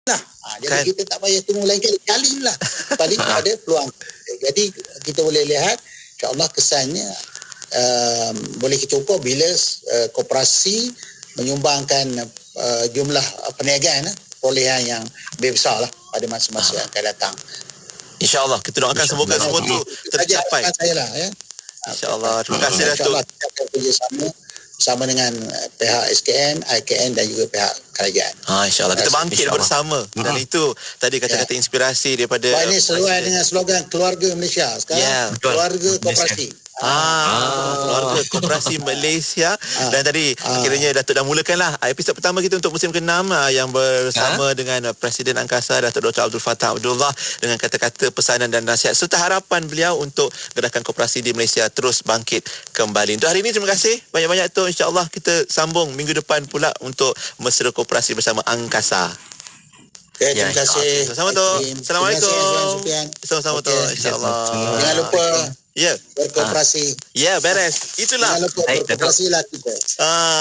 lah. Jadi kita tak payah tunggu lain kali lah. Paling ada peluang. Jadi kita boleh lihat insya-Allah kesannya boleh kita ukur bila koperasi menyumbangkan jumlah perniagaan perolehan yang lebih besar lah pada masa-masa yang akan datang. InsyaAllah kita doakan semoga semua tu tercapai. InsyaAllah. Terima kasih Datuk. InsyaAllah kita akan kerjasama bersama dengan pihak SKN, IKN dan juga pihak kerajaan. InsyaAllah kita bangkit bersama. Dan itu tadi kata-kata inspirasi daripada ini sesuai dengan slogan keluarga Malaysia sekarang. Keluarga koperasi. Keluarga Koperasi Malaysia. Dan tadi kiranya Datuk dah mulakanlah episod pertama kita untuk musim ke-6 yang bersama dengan Presiden Angkasa Datuk Dr. Abdul Fattah Abdullah, dengan kata-kata pesanan dan nasihat serta harapan beliau untuk gerakan koperasi di Malaysia terus bangkit kembali. Untuk hari ini terima kasih banyak-banyak tu. InsyaAllah kita sambung minggu depan pula untuk mesra koperasi bersama Angkasa. Okay, terima kasih. Sama-sama tu. Assalamualaikum. Sama-sama tu. InsyaAllah. Jangan lupa berkoperasi. Beres. Itulah. Jangan lupa berkoperasi lah kita.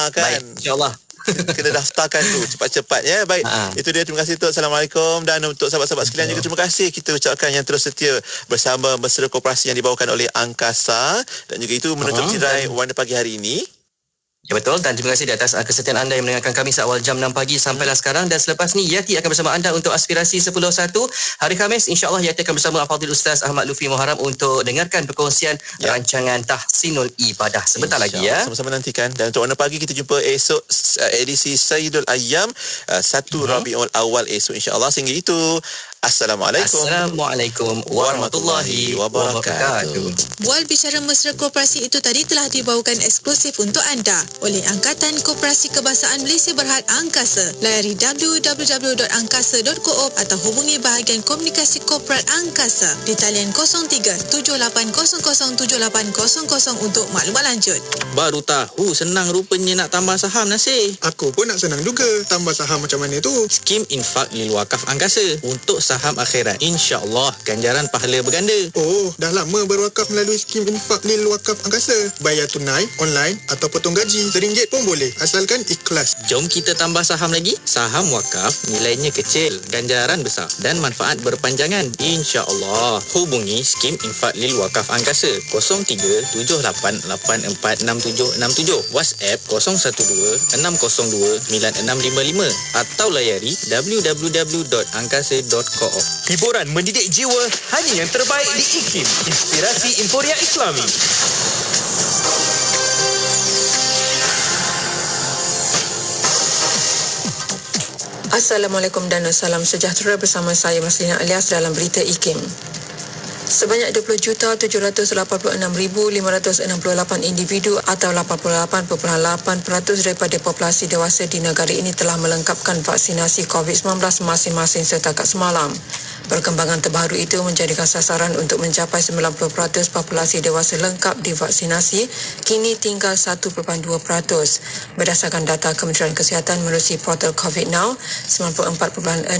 Kan. Baik, insyaAllah. Kena daftarkan tu cepat-cepat ya. Baik. Itu dia, terima kasih tu. Assalamualaikum. Dan untuk sahabat-sahabat sekalian juga terima kasih kita ucapkan yang terus setia bersama mesra koperasi yang dibawakan oleh Angkasa. Dan juga itu menutup tirai Warna Pagi hari ini. Ya betul, dan terima kasih di atas kesetiaan anda yang mendengarkan kami seawal jam 6 pagi sampailah sekarang. Dan selepas ni Yati akan bersama anda untuk Aspirasi 10.1 hari Khamis. InsyaAllah Yati akan bersama Al-Fadhil Ustaz Ahmad Lutfi Muharram untuk dengarkan perkongsian rancangan Tahsinul Ibadah sebentar lagi ya. Sama-sama nantikan. Dan untuk Warna Pagi kita jumpa esok edisi Sayyidul Ayyam 1 Rabiul Awal esok insyaAllah. Sehingga itu Assalamualaikum warahmatullahi wabarakatuh. Bual bicara mesra koperasi itu tadi telah dibawakan eksklusif untuk anda oleh Angkatan Koperasi Kebahasaan Malaysia Berhad Angkasa. Layari www.angkasa.co.op atau hubungi bahagian komunikasi korporat Angkasa di talian 0378007800 untuk maklumat lanjut. Baru tahu senang rupanya nak tambah saham, Nasir. Aku pun nak senang juga tambah saham macam mana tu. Skim Infak Lil Wakaf Angkasa untuk saham akhirat. InsyaAllah ganjaran pahala berganda. Oh, dah lama berwakaf melalui skim Infak Lil Wakaf Angkasa. Bayar tunai, online atau potong gaji. RM1 pun boleh, asalkan ikhlas. Jom kita tambah saham lagi. Saham wakaf nilainya kecil, ganjaran besar dan manfaat berpanjangan. InsyaAllah. Hubungi skim Infak Lil Wakaf Angkasa 0378846767, WhatsApp 012-602-9655 atau layari www.angkasa.co.op. Hiburan mendidik jiwa hanya yang terbaik di IKIM, Inspirasi Inforia Islami. Assalamualaikum dan salam sejahtera bersama saya Maslina Alias dalam berita IKIM. Sebanyak 20,786,568 individu atau 88.8% daripada populasi dewasa di negara ini telah melengkapkan vaksinasi COVID-19 masing-masing setakat semalam. Perkembangan terbaru itu menjadikan sasaran untuk mencapai 90% populasi dewasa lengkap divaksinasi kini tinggal 1.2%. Berdasarkan data Kementerian Kesihatan menerusi portal COVID Now, 94.6%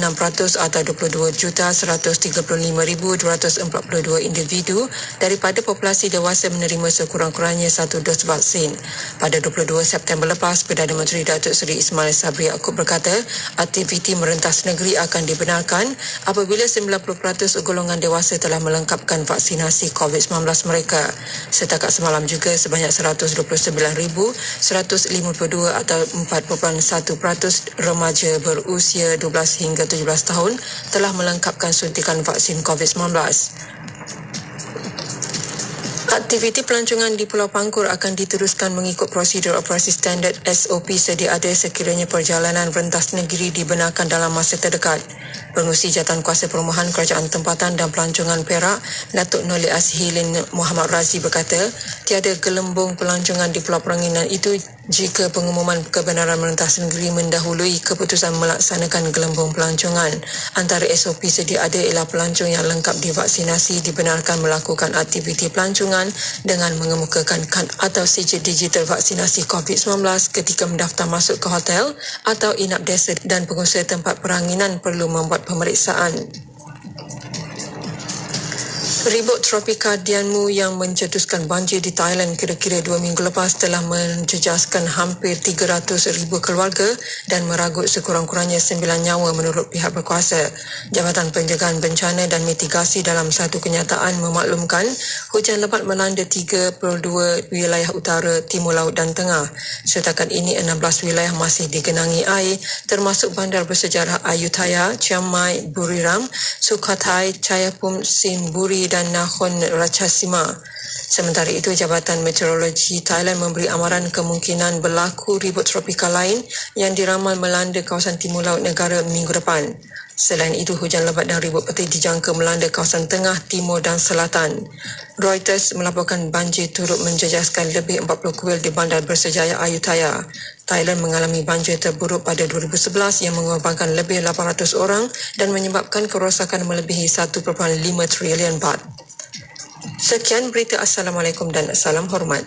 atau 22,135,242 individu daripada populasi dewasa menerima sekurang-kurangnya satu dos vaksin. Pada 22 September lepas, Perdana Menteri Datuk Seri Ismail Sabri Yaakob berkata, aktiviti merentas negeri akan dibenarkan apabila 90% golongan dewasa telah melengkapkan vaksinasi COVID-19 mereka. Setakat semalam juga sebanyak 129,152 atau 4.1% remaja berusia 12 hingga 17 tahun telah melengkapkan suntikan vaksin COVID-19. Aktiviti pelancongan di Pulau Pangkur akan diteruskan mengikut prosedur operasi standard SOP sedia ada sekiranya perjalanan rentas negeri dibenarkan dalam masa terdekat. Pengurusi Jawatankuasa Perumahan Kerajaan Tempatan dan Pelancongan Perak, Datuk Nolih Ashilin Muhammad Razi berkata, tiada gelembung pelancongan di Pulau Peranginan itu jika pengumuman kebenaran merentas negeri mendahului keputusan melaksanakan gelembung pelancongan. Antara SOP sedia ada ialah pelancong yang lengkap divaksinasi dibenarkan melakukan aktiviti pelancongan dengan mengemukakan kad atau sijil digital vaksinasi COVID-19 ketika mendaftar masuk ke hotel atau inap desa, dan pengusaha tempat peranginan perlu membuat pemeriksaan. Ribut tropika Dianmu yang mencetuskan banjir di Thailand kira-kira 2 minggu lepas telah menjejaskan hampir 300,000 keluarga dan meragut sekurang-kurangnya 9 nyawa menurut pihak berkuasa. Jabatan Pencegahan Bencana dan Mitigasi dalam satu kenyataan memaklumkan hujan lebat melanda 32 wilayah utara, timur laut dan tengah. Setakat ini 16 wilayah masih digenangi air termasuk bandar bersejarah Ayutthaya, Chiang Mai, Buriram, Sukhothai, Chaiyaphum, Simburi dan Nakhon Ratchasima. Sementara itu, Jabatan Meteorologi Thailand memberi amaran kemungkinan berlaku ribut tropika lain yang diramal melanda kawasan timur laut negara minggu depan. Selain itu, hujan lebat dan ribut peti dijangka melanda kawasan tengah, timur dan selatan. Reuters melaporkan banjir turut menjejaskan lebih 40 kuil di bandar bersejarah Ayutthaya. Thailand mengalami banjir terburuk pada 2011 yang mengorbankan lebih 800 orang dan menyebabkan kerosakan melebihi 1.5 trilion baht. Sekian berita. Assalamualaikum dan salam hormat.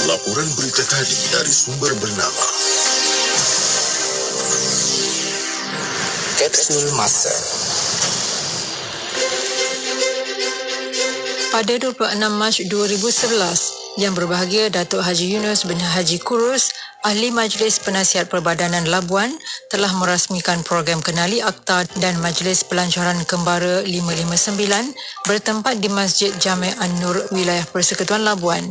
Laporan berita tadi dari sumber bernama Kapsul Masa. Pada 26 Mac 2011, Yang Berbahagia Datuk Haji Yunus bin Haji Kurus, Ahli Majlis Penasihat Perbadanan Labuan, telah merasmikan program Kenali Akta dan Majlis Pelancaran Kembara 559 bertempat di Masjid Jami' An-Nur, Wilayah Persekutuan Labuan.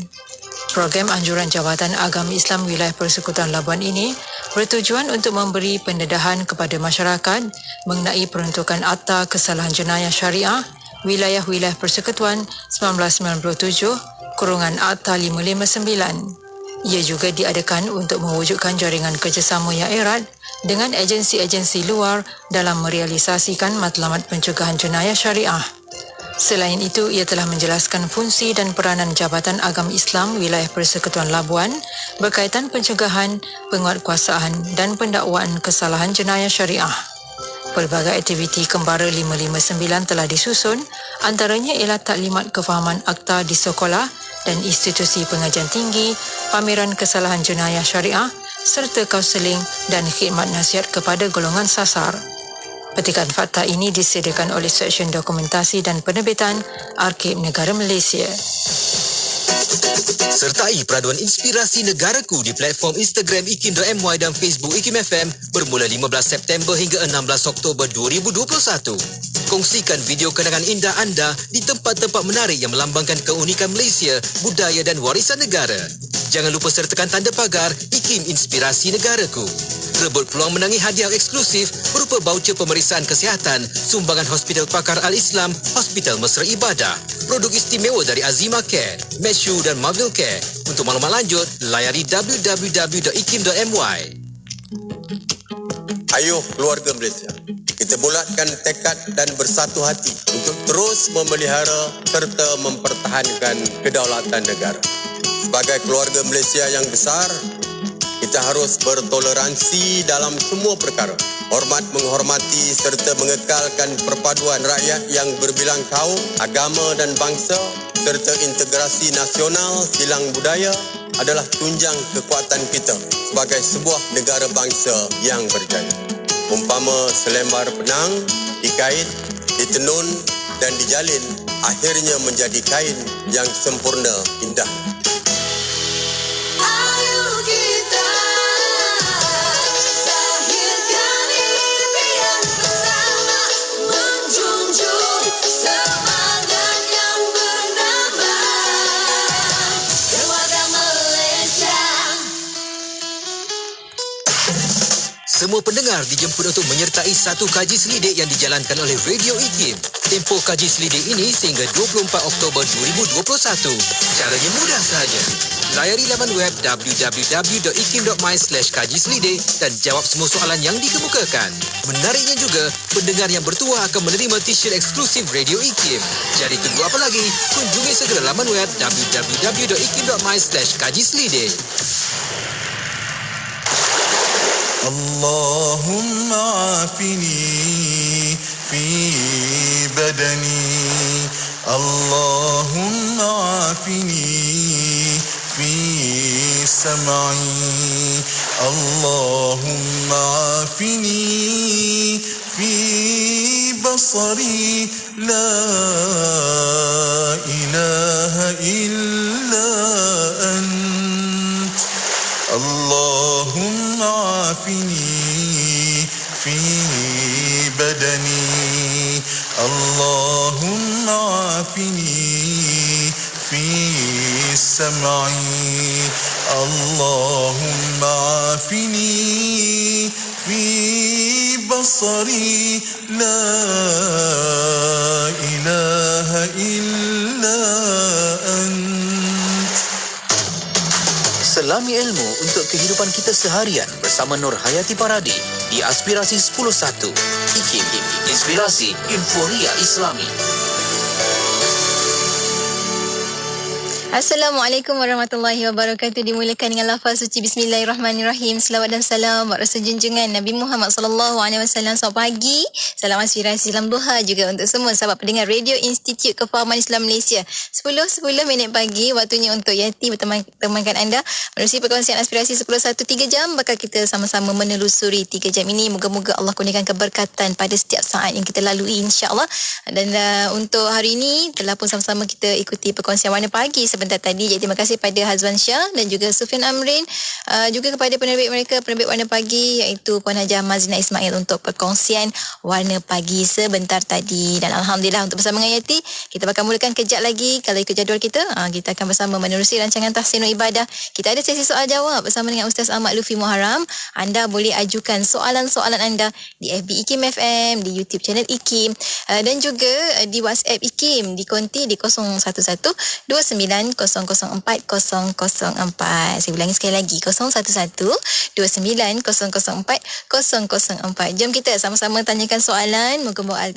Program anjuran Jabatan Agama Islam Wilayah Persekutuan Labuan ini bertujuan untuk memberi pendedahan kepada masyarakat mengenai peruntukan Akta Kesalahan Jenayah Syariah Wilayah-Wilayah Persekutuan 1997 kurungan Akta 559. Ia juga diadakan untuk mewujudkan jaringan kerjasama yang erat dengan agensi-agensi luar dalam merealisasikan matlamat pencegahan jenayah syariah. Selain itu, ia telah menjelaskan fungsi dan peranan Jabatan Agama Islam Wilayah Persekutuan Labuan berkaitan pencegahan, penguatkuasaan dan pendakwaan kesalahan jenayah syariah. Pelbagai aktiviti Kembara 559 telah disusun, antaranya ialah taklimat kefahaman akta di sekolah dan institusi pengajian tinggi, pameran kesalahan jenayah syariah, serta kaunseling dan khidmat nasihat kepada golongan sasar. Petikan fakta ini disediakan oleh Seksyen Dokumentasi dan Penerbitan Arkib Negara Malaysia. Sertai peraduan inspirasi negaraku di platform Instagram ikim.my dan Facebook Ikim FM bermula 15 September hingga 16 Oktober 2021. Kongsikan video kenangan indah anda di tempat-tempat menarik yang melambangkan keunikan Malaysia, budaya dan warisan negara. Jangan lupa sertakan tanda pagar Ikim Inspirasi Negaraku. Rebut peluang menangi hadiah eksklusif berupa baucer pemeriksaan kesihatan, sumbangan Hospital Pakar Al-Islam, Hospital Mesra Ibadah, produk istimewa dari Azima Care, Meshu dan Marvel Care. Untuk maklumat lanjut, layari www.ikim.my. Ayuh keluarga Malaysia, kita bulatkan tekad dan bersatu hati untuk terus memelihara serta mempertahankan kedaulatan negara. Sebagai keluarga Malaysia yang besar, kita harus bertoleransi dalam semua perkara. Hormat menghormati serta mengekalkan perpaduan rakyat yang berbilang kaum, agama dan bangsa serta integrasi nasional silang budaya adalah tunjang kekuatan kita sebagai sebuah negara bangsa yang berjaya. Umpama selembar benang dikait, ditenun dan dijalin, akhirnya menjadi kain yang sempurna indah. Semua pendengar dijemput untuk menyertai satu kaji selidik yang dijalankan oleh Radio Ikim. Tempoh kaji selidik ini sehingga 24 Oktober 2021. Caranya mudah sahaja. Layari laman web www.ikim.my/kaji-selidik dan jawab semua soalan yang dikemukakan. Menariknya juga, pendengar yang bertuah akan menerima t-shirt eksklusif Radio Ikim. Jadi tunggu apa lagi? Kunjungi segera laman web www.ikim.my/kaji-selidik. اللهم عافني في بدني اللهم عافني في سمعي اللهم عافني في بصري لا بدني اللهم عافني في سمعي اللهم عافني في بصري لا إله إلا أنت. Selami ilmu untuk kehidupan kita seharian bersama Nur Hayati Paradi di Aspirasi 10.1. IKIM, Inspirasi Inforia Islami. Assalamualaikum warahmatullahi wabarakatuh. Dimulakan dengan lafaz suci Bismillahirrahmanirrahim. Selawat dan salam rasa junjungan Nabi Muhammad sallallahu alaihi wasallam. Selamat pagi. Salam aspirasi, salam duha juga untuk semua sahabat pendengar Radio Institut Kefahaman Islam Malaysia. 10 minit pagi, waktunya untuk Yati bertemankan anda menerusi perkongsian aspirasi 10.1 3 jam. Bakal kita sama-sama menelusuri 3 jam ini. Moga-moga Allah kurniakan keberkatan pada setiap saat yang kita lalui, insya-Allah. Dan untuk hari ini telah pun sama-sama kita ikuti perkongsian warna pagi sebentar tadi. Jadi terima kasih pada Hazwan Shah dan juga Sufian Amrin, juga kepada penerbit mereka, penerbit warna pagi, iaitu Puan Haji Mazina Ismail untuk perkongsian warna pagi sebentar tadi. Dan alhamdulillah untuk bersama dengan Yati, kita bakal mulakan kejap lagi. Kalau ikut jadual kita, kita akan bersama menerusi rancangan Tahsinul Ibadah. Kita ada sesi soal jawab bersama dengan Ustaz Ahmad Lutfi Muharram. Anda boleh ajukan soalan-soalan anda di FB IKIM FM, di YouTube channel IKIM, dan juga di WhatsApp IKIM, di konti di 011 29 004 004. Saya ulangi sekali lagi, 011 29 004 004. Jom kita sama-sama tanyakan soalan.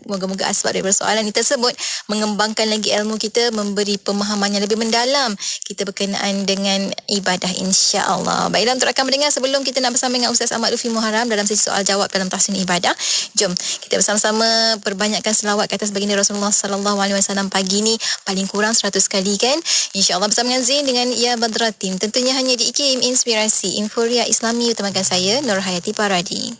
Moga-moga asbab daripada soalan ini tersebut mengembangkan lagi ilmu kita, memberi pemahaman yang lebih mendalam kita berkenaan dengan ibadah, insya-Allah. Baiklah, untuk rakan mendengar, sebelum kita nak bersama dengan Ustaz Ahmad Lutfi Muharram dalam sesi soal jawab dalam Tahsinul Ibadah, jom kita bersama-sama perbanyakkan selawat ke atas baginda Rasulullah sallallahu alaihi wasallam pagi ni, paling kurang 100 kali kan, insya-Allah, bersama dengan Zain dengan Ya Badratin, tentunya hanya di IKIM Inspirasi Inforia Islami. Utamakan saya Nur Hayati Paradi.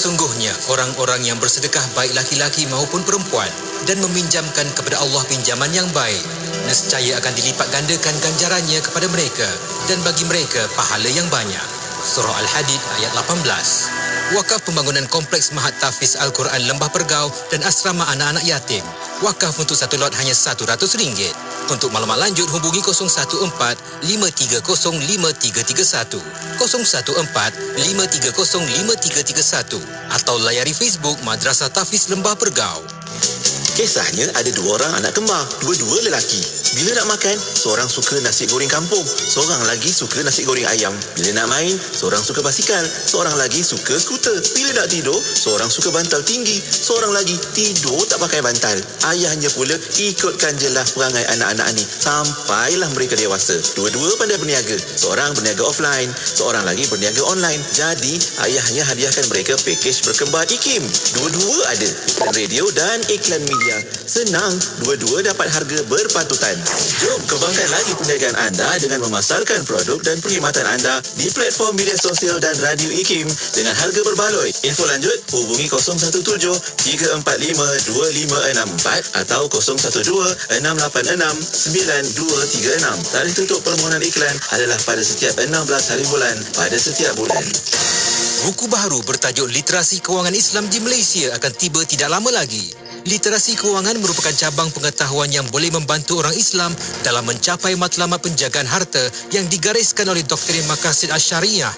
Sesungguhnya orang-orang yang bersedekah baik laki-laki maupun perempuan dan meminjamkan kepada Allah pinjaman yang baik, nescaya akan dilipat gandakan ganjarannya kepada mereka dan bagi mereka pahala yang banyak. Surah Al-Hadid ayat 18. Wakaf pembangunan kompleks Mahat Tahfiz Al-Quran Lembah Pergau dan asrama anak-anak yatim. Wakaf untuk satu lot hanya RM100. Untuk maklumat lanjut hubungi 014-530-5331, 014-530-5331 atau layari Facebook Madrasah Tahfiz Lembah Pergau. Kisahnya ada 2 orang anak kembar, dua-dua lelaki. Bila nak makan, seorang suka nasi goreng kampung, seorang lagi suka nasi goreng ayam. Bila nak main, seorang suka basikal, seorang lagi suka skuter. Bila nak tidur, seorang suka bantal tinggi, seorang lagi tidur tak pakai bantal. Ayahnya pula ikutkan jelah perangai anak-anak ni sampailah mereka dewasa. Dua-dua pandai berniaga, seorang berniaga offline, seorang lagi berniaga online. Jadi, ayahnya hadiahkan mereka pakej berkembar IKIM. Dua-dua ada iklan radio dan iklan media. Senang, dua-dua dapat harga berpatutan. Jom kembangkan lagi perniagaan anda dengan memasarkan produk dan perkhidmatan anda di platform media sosial dan radio IKIM dengan harga berbaloi. Info lanjut hubungi 017-345-2564 atau 012-686-9236. Tarikh tutup permohonan iklan adalah pada setiap 16 hari bulan pada setiap bulan. Buku baharu bertajuk Literasi Kewangan Islam di Malaysia akan tiba tidak lama lagi. Literasi kewangan merupakan cabang pengetahuan yang boleh membantu orang Islam dalam mencapai matlamat penjagaan harta yang digariskan oleh Doktrin Maqasid Asy-Syariah.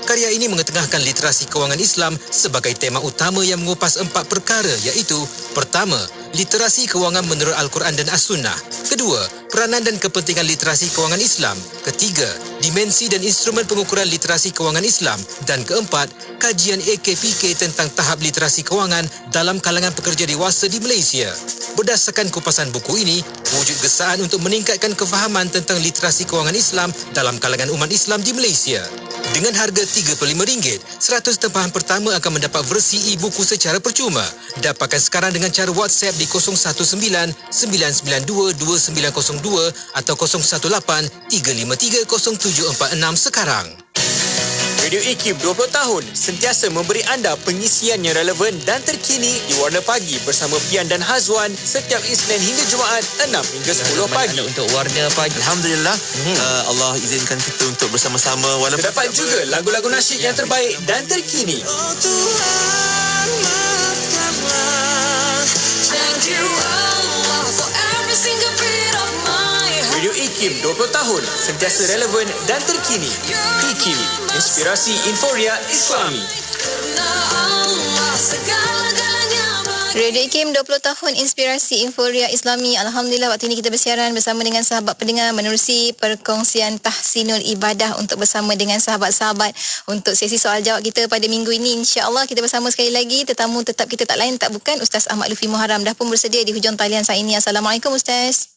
Karya ini mengetengahkan literasi kewangan Islam sebagai tema utama yang mengupas 4 perkara iaitu: pertama, literasi kewangan menurut Al-Quran dan As-Sunnah; kedua, peranan dan kepentingan literasi kewangan Islam; ketiga, dimensi dan instrumen pengukuran literasi kewangan Islam; dan keempat, kajian AKPK tentang tahap literasi kewangan dalam kalangan pekerja dewasa di Malaysia. Berdasarkan kupasan buku ini, wujud gesaan untuk meningkatkan kefahaman tentang literasi kewangan Islam dalam kalangan umat Islam di Malaysia. Dengan harga RM35, 100 tempahan pertama akan mendapat versi e-buku secara percuma. Dapatkan sekarang dengan cara WhatsApp di 019-992-2902 atau 018-353-0746 sekarang. Radio IKIM 20 tahun sentiasa memberi anda pengisian yang relevan dan terkini di Warna Pagi bersama Pian dan Hazwan setiap Isnin hingga Jumaat 6 hingga 10 pagi. Untuk Warna Pagi, Alhamdulillah, Allah izinkan kita untuk bersama-sama walaupun terdapat juga lagu-lagu nasyid yang terbaik dan terkini. Oh Tuhan, maafkanlah. Thank you Allah for every single bit of my heart. Radio IKIM 20 tahun sentiasa relevan dan terkini. IKIM, inspirasi Inforia Islami. Radio IKIM 20 tahun inspirasi Inforia Islami. Alhamdulillah, waktu ini kita bersiaran bersama dengan sahabat pendengar menerusi perkongsian tahsinul ibadah untuk bersama dengan sahabat-sahabat untuk sesi soal jawab kita pada minggu ini. InsyaAllah kita bersama sekali lagi. Tetamu tetap kita tak lain tak bukan Ustaz Ahmad Lutfi Muharram dah pun bersedia di hujung talian saat ini. Assalamualaikum Ustaz.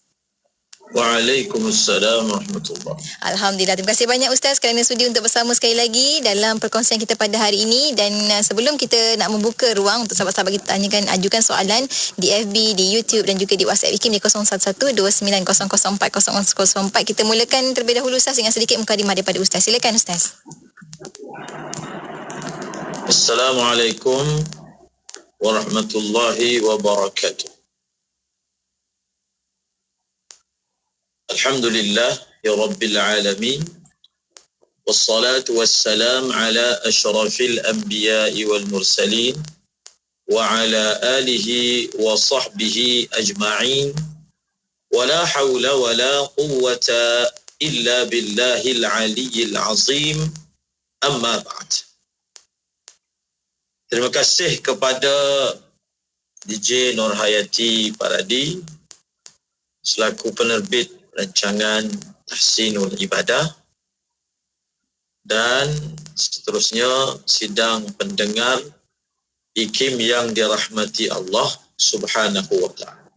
Waalaikumsalam warahmatullahi. Alhamdulillah, terima kasih banyak Ustaz kerana sudi untuk bersama sekali lagi dalam perkongsian kita pada hari ini. Dan sebelum kita nak membuka ruang untuk sahabat-sahabat kita tanyakan, ajukan soalan di FB, di YouTube dan juga di WhatsApp IKIM di 011290040004. Kita mulakan terlebih dahulu Ustaz dengan sedikit mukadimah daripada Ustaz. Silakan Ustaz. Assalamualaikum warahmatullahi wabarakatuh. Alhamdulillah ya Rabbil Alamin. Wassalatu wassalam ala ashrafil anbiya'i wal mursalin wa ala alihi wa sahbihi ajma'in. Wa la hawla wa la quwwata illa billahil aliyyil azim. Amma ba'd. Terima kasih kepada DJ Nurhayati Paradi selaku penerbit rancangan Tahsinul Ibadah, dan seterusnya sidang pendengar IKIM yang dirahmati Allah Subhanahu wa ta'ala.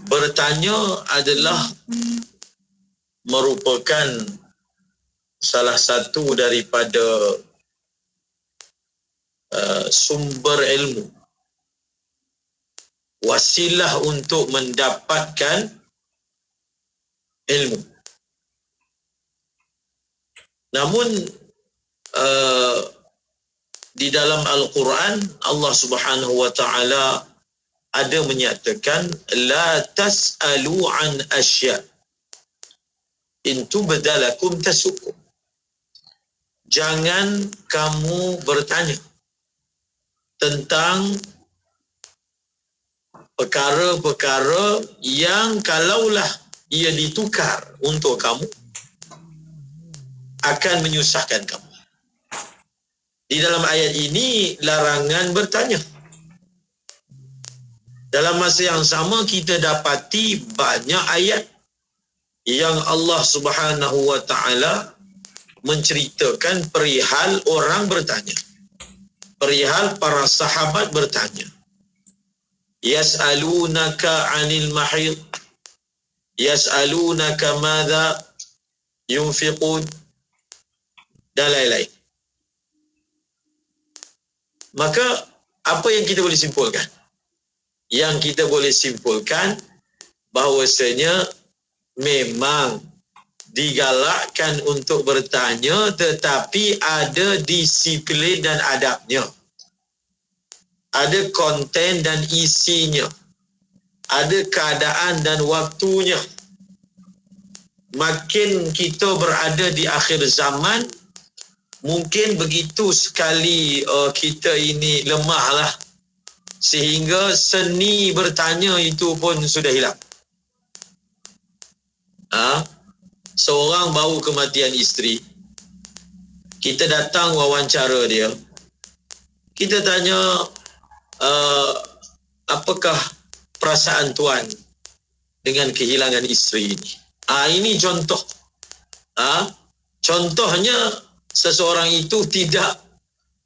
Bertanya adalah merupakan salah satu daripada sumber ilmu, wasilah untuk mendapatkan ilmu. Namun di dalam Al-Quran Allah Subhanahu wa taala ada menyatakan la tas'alu an asya in tubdalakum tasukum. Jangan kamu bertanya tentang perkara-perkara yang kalaulah ia ditukar untuk kamu akan menyusahkan kamu. Di dalam ayat ini larangan bertanya. Dalam masa yang sama kita dapati banyak ayat yang Allah Subhanahu wa taala menceritakan perihal orang bertanya. Perihal para sahabat bertanya. Yas'alunaka 'anil mahid. Yas'alunaka madza yunfiqun. Dan lain-lain. Maka apa yang kita boleh simpulkan? Yang kita boleh simpulkan bahawasanya memang digalakkan untuk bertanya, tetapi ada disiplin dan adabnya. Ada konten dan isinya. Ada keadaan dan waktunya. Makin kita berada di akhir zaman, mungkin begitu sekali kita ini lemahlah, sehingga seni bertanya itu pun sudah hilang. Seorang baru kematian isteri, kita datang wawancara dia, kita tanya apakah perasaan tuan dengan kehilangan isteri ini. Ini contoh. Contohnya seseorang itu tidak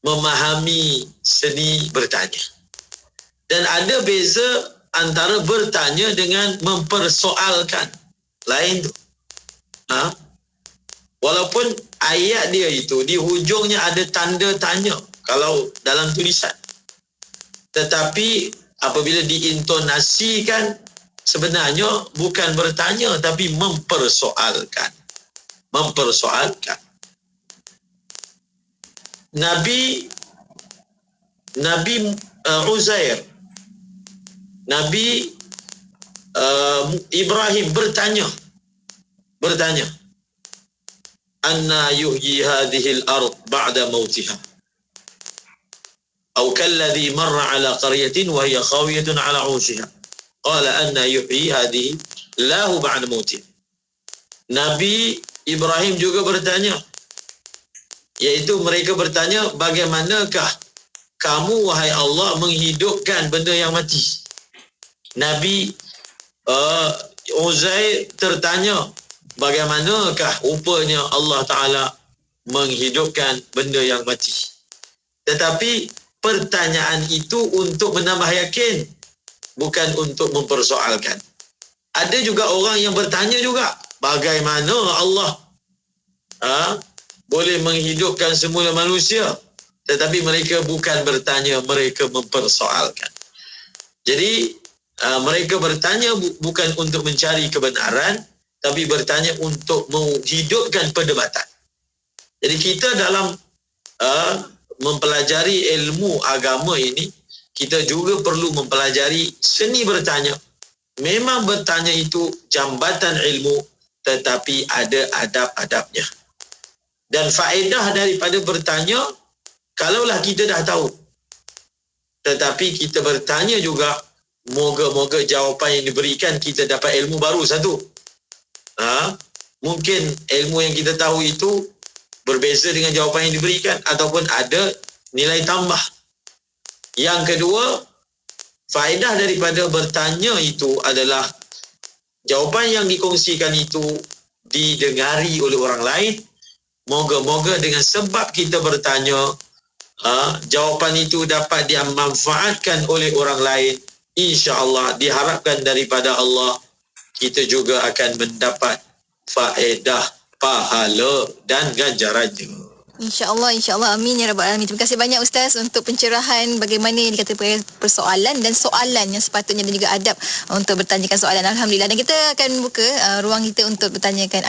memahami seni bertanya. Dan ada beza antara bertanya dengan mempersoalkan. Lain tu. Walaupun ayat dia itu di hujungnya ada tanda tanya kalau dalam tulisan. Tetapi apabila diintonasikan, sebenarnya bukan bertanya tapi mempersoalkan. Mempersoalkan. Nabi Uzair, Nabi Ibrahim bertanya, anna yuhyi hadhihi al-ard ba'da mautiha aw kalladhi marra ala qaryatin wa hiya khawiyatun ala 'ushiha qala anna yuhyi hadhihi lahu ba'da mautiha. Nabi Ibrahim juga bertanya, iaitu mereka bertanya, bagaimanakah kamu wahai Allah menghidupkan benda yang mati? Nabi Uzair tertanya, bagaimanakah rupanya Allah Ta'ala menghidupkan benda yang mati? Tetapi pertanyaan itu untuk menambah yakin, bukan untuk mempersoalkan. Ada juga orang yang bertanya juga, bagaimana Allah boleh menghidupkan semula manusia? Tetapi mereka bukan bertanya, mereka mempersoalkan. Jadi mereka bertanya bukan untuk mencari kebenaran, tapi bertanya untuk menghidupkan perdebatan. Jadi kita dalam mempelajari ilmu agama ini, kita juga perlu mempelajari seni bertanya. Memang bertanya itu jambatan ilmu, tetapi ada adab-adabnya. Dan faedah daripada bertanya, kalaulah kita dah tahu, tetapi kita bertanya juga, moga-moga jawapan yang diberikan kita dapat ilmu baru satu. Mungkin ilmu yang kita tahu itu berbeza dengan jawapan yang diberikan, ataupun ada nilai tambah. Yang kedua, faedah daripada bertanya itu adalah jawapan yang dikongsikan itu didengari oleh orang lain. Moga-moga dengan sebab kita bertanya, jawapan itu dapat dimanfaatkan oleh orang lain. InsyaAllah diharapkan daripada Allah, kita juga akan mendapat faedah, pahala dan ganjarannya. InsyaAllah. Amin ya Rabbal Alamin. Terima kasih banyak Ustaz untuk pencerahan bagaimana yang dikata persoalan dan soalan yang sepatutnya dan juga adab untuk bertanyakan soalan. Alhamdulillah. Dan kita akan buka ruang kita untuk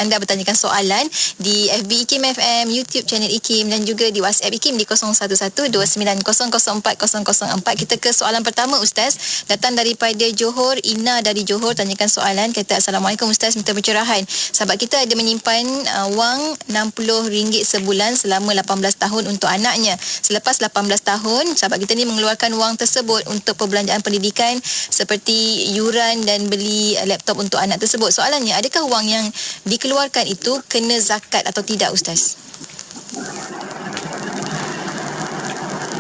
anda bertanyakan soalan di FB IKIM FM, YouTube channel IKIM dan juga di WhatsApp IKIM di 011290040004. Kita ke soalan pertama Ustaz. Datang daripada Johor, Ina dari Johor tanyakan soalan. Kata, Assalamualaikum Ustaz, minta pencerahan. Sahabat kita ada menyimpan wang RM60 sebulan selama 18 tahun untuk anaknya. Selepas 18 tahun, sahabat kita ni mengeluarkan wang tersebut untuk perbelanjaan pendidikan seperti yuran dan beli laptop untuk anak tersebut. Soalannya, adakah wang yang dikeluarkan itu kena zakat atau tidak Ustaz?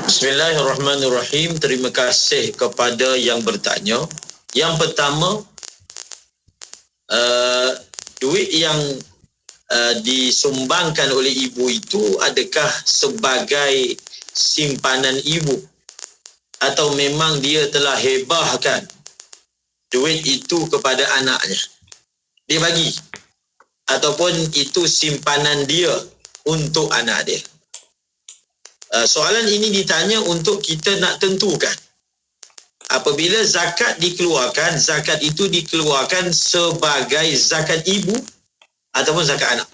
Bismillahirrahmanirrahim. Terima kasih kepada yang bertanya. Yang pertama, duit yang disumbangkan oleh ibu itu adakah sebagai simpanan ibu atau memang dia telah hebahkan duit itu kepada anaknya, dia bagi, ataupun itu simpanan dia untuk anak dia. Soalan ini ditanya untuk kita nak tentukan apabila zakat dikeluarkan, zakat itu dikeluarkan sebagai zakat ibu ataupun zakat anak.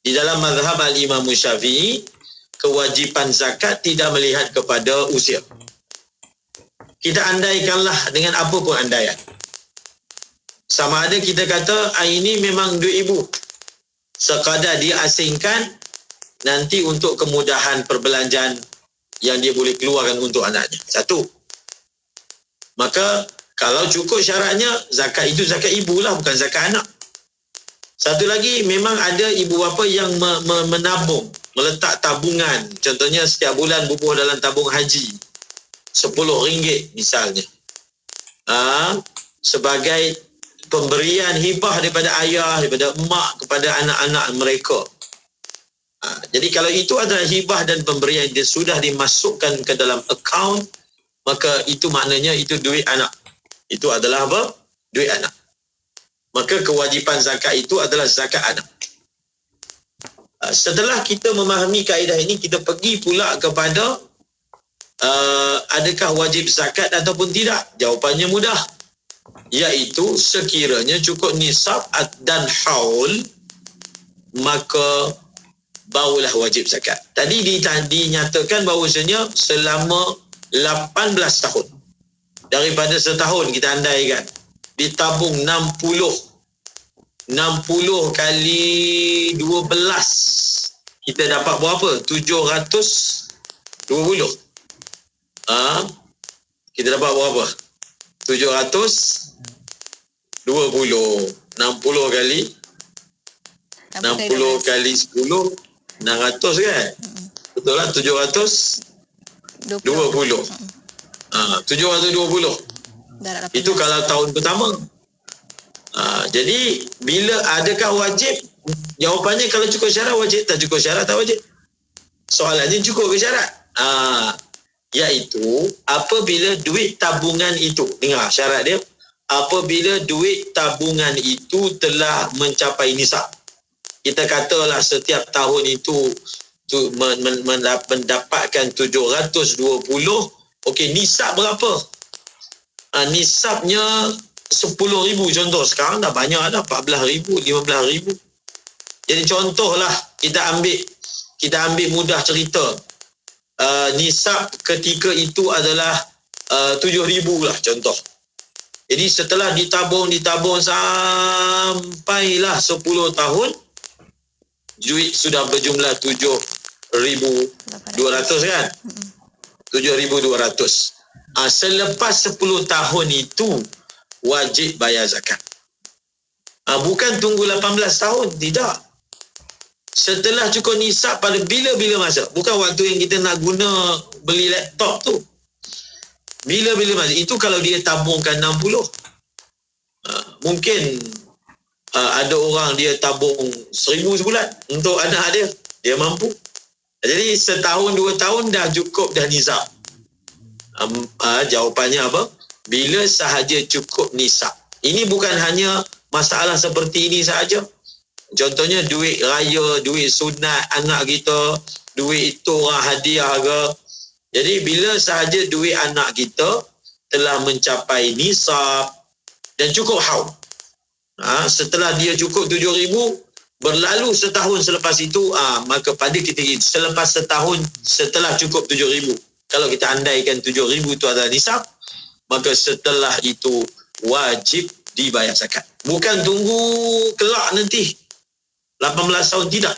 Di dalam mazhab al-Imam Syafi'i, kewajipan zakat tidak melihat kepada usia. Kita andaikanlah dengan apa pun andaian. Sama ada kita kata ini memang duit ibu, sekadar diasingkan nanti untuk kemudahan perbelanjaan yang dia boleh keluarkan untuk anaknya. Satu. Maka kalau cukup syaratnya, zakat itu zakat ibu lah, bukan zakat anak. Satu lagi, memang ada ibu bapa yang menabung, meletak tabungan. Contohnya setiap bulan bubuh dalam tabung haji RM10 misalnya. Sebagai pemberian hibah daripada ayah, daripada emak kepada anak-anak mereka. Jadi kalau itu adalah hibah dan pemberian dia sudah dimasukkan ke dalam akaun, maka itu maknanya itu duit anak. Itu adalah apa? Duit anak. Maka kewajipan zakat itu adalah zakat anak. Setelah kita memahami kaedah ini, kita pergi pula kepada adakah wajib zakat ataupun tidak? Jawapannya mudah, iaitu sekiranya cukup nisab dan haul, maka barulah wajib zakat. Tadi dinyatakan bahawasanya selama 18 tahun. Daripada setahun kita andaikan ditabung 60 kali 12, kita dapat berapa? 720. Kita dapat berapa? 720. 60 kali 10, 600 kan? Betul lah, 720. 720. Itu kalau tahun pertama. Jadi bila adakah wajib? Jawapannya kalau cukup syarat wajib, tak cukup syarat tak wajib. Soalannya cukup ke syarat? Iaitu apabila duit tabungan itu, dengar syarat dia, apabila duit tabungan itu telah mencapai nisab. Kita katalah setiap tahun itu mendapatkan 720. Okey, nisab berapa? Nisabnya 10,000 contoh. Sekarang dah banyak dah, 14,000, 15,000. Jadi contohlah kita ambil mudah cerita. Nisab ketika itu adalah 7,000 lah contoh. Jadi setelah ditabung sampailah 10 tahun, duit sudah berjumlah 7,200 kan? 7,200. Selepas 10 tahun itu wajib bayar zakat. Bukan tunggu 18 tahun, tidak. Setelah cukup nisab pada bila-bila masa. Bukan waktu yang kita nak guna beli laptop tu. Bila-bila masa. Itu kalau dia tabungkan 60. Mungkin ada orang dia tabung 1,000 sebulan untuk anak dia. Dia mampu. Jadi setahun 2 tahun dah cukup dah nisab. Jawapannya apa? Bila sahaja cukup nisab. Ini bukan hanya masalah seperti ini sahaja. contohnya duit raya, duit sunat anak kita, duit itu orang hadiah ke. Jadi bila sahaja duit anak kita telah mencapai nisab dan cukup haul, setelah dia cukup 7,000, berlalu setahun selepas itu, maka pada ketika itu, selepas setahun setelah cukup 7,000, kalau kita andaikan 7,000 itu adalah nisab, maka setelah itu wajib dibayar zakat. Bukan tunggu kelak nanti 18 tahun, tidak.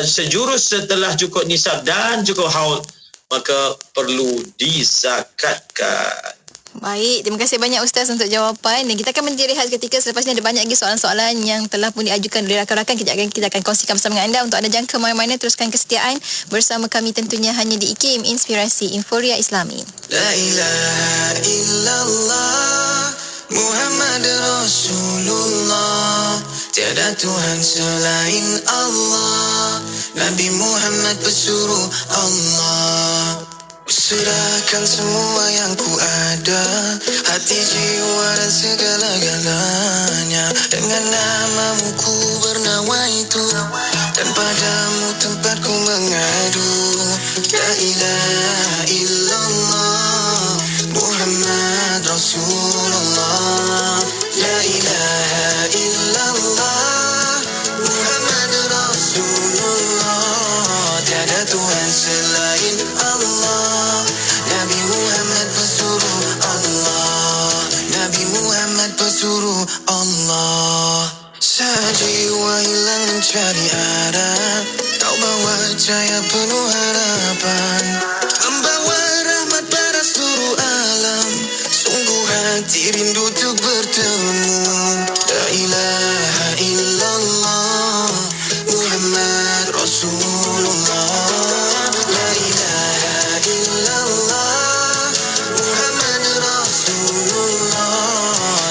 Sejurus setelah cukup nisab dan cukup haul, maka perlu dizakatkan. Baik, terima kasih banyak Ustaz untuk jawapan, dan kita akan berhenti rehat ketika selepas ini. Ada banyak lagi soalan-soalan yang telah pun diajukan oleh rakan-rakan. Kita akan kongsikan bersama dengan anda. Untuk anda jangan ke mana-mana, teruskan kesetiaan bersama kami tentunya hanya di IKIM, Inspirasi Inforia Islami. La ilaha illallah Muhammad Rasulullah, tiada Tuhan selain Allah, Nabi Muhammad pesuruh Allah. Serahkan semua yang ku ada, hati, jiwa dan segala-galanya. Dengan namamu ku bernawaitu, dan padamu tempat ku mengadu. La ilaha illallah Muhammad Rasulullah, la ilaha illallah Muhammad Rasulullah, tiada Tuhan selain Allah, Nabi Muhammad pesuruh Allah, Nabi Muhammad pesuruh Allah. Sejiwa hilang mencari arah, kau bawa cahaya penuh harapan, membawa rahmat pada seluruh alam. Sungguh hati rindu untuk bertemu. La ilaha illallah Muhammad Rasulullah, la ilaha illallah Muhammad Rasulullah,